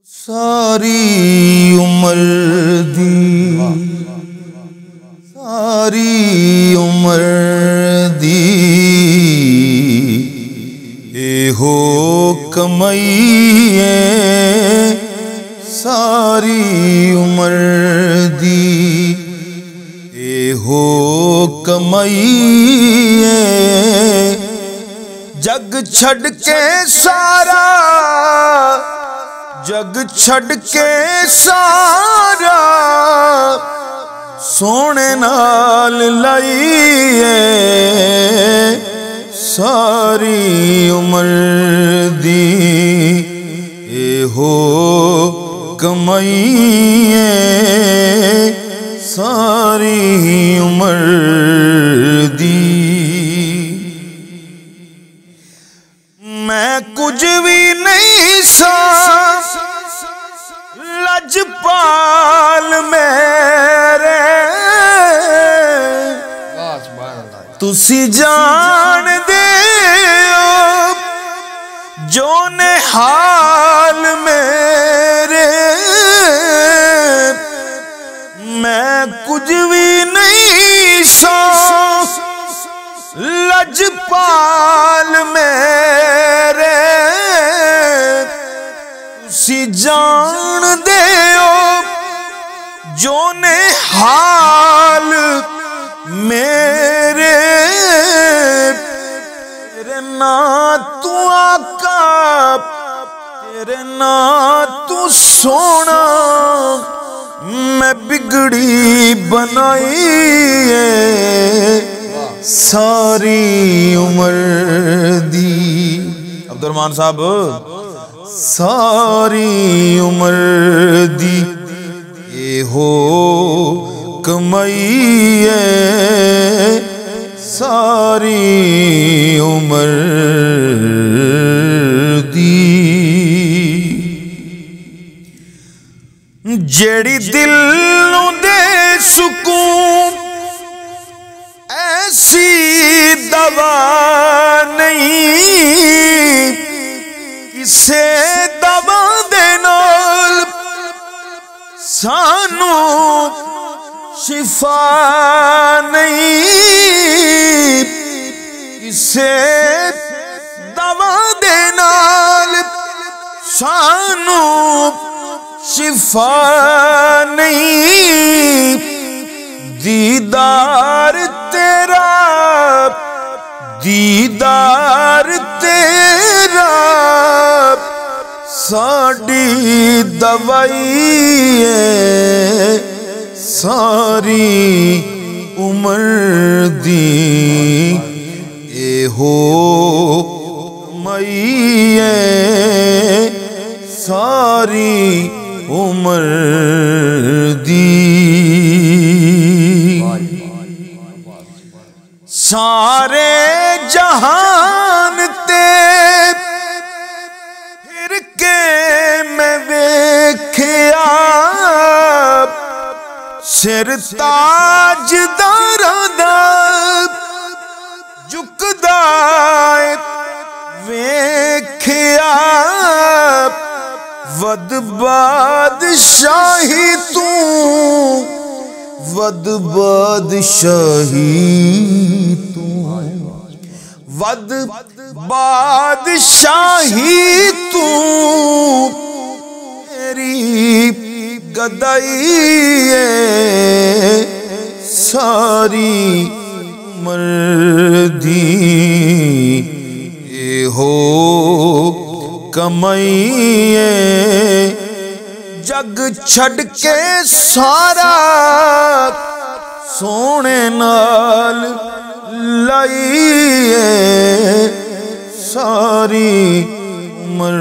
सारी उम्र दी एहो कमाई सारी उम्र दी एहो कमाई जग छड़ के सारा जग छड़ के सारा सोने नाल लाइए सारी उम्र दी एहो कमाई सारी उम्र दी। मैं कुछ भी नहीं सा लजपाल मेरे तुसी जान दे जो ने हाल मेरे मैं कुछ भी नहीं सा लजपाल मेरे तुसी जान दे जो ने हाल मेरे तेरे ना तू आका तेरे ना तू सोना मैं बिगड़ी बनाई सारी उम्र दी। अब्दुर्रहमान साहब सारी उम्र दी एहो कमाई सारी उम्र दी। जेड़ी दिल नूं दे सुकून ऐसी दवा नहीं किसे दवा दे नाल सानू शिफा नहीं किसे दवा दे नाल सानू शिफा नहीं दीदार तेरा साड़ी दवाई सारी उम्र दी एहो मई सारी उम्र दी। सारे जहान ते फिर के मैं वेख्या सिर ताजदारां दा झुकदा वेख्या वद बादशाही तू वद बादशाही तू वद बादशाही तू मेरी गदाई सारी उम्र दी एहो कमाई जग छड़ के सारा सोने नाल लाइए सारी उम्र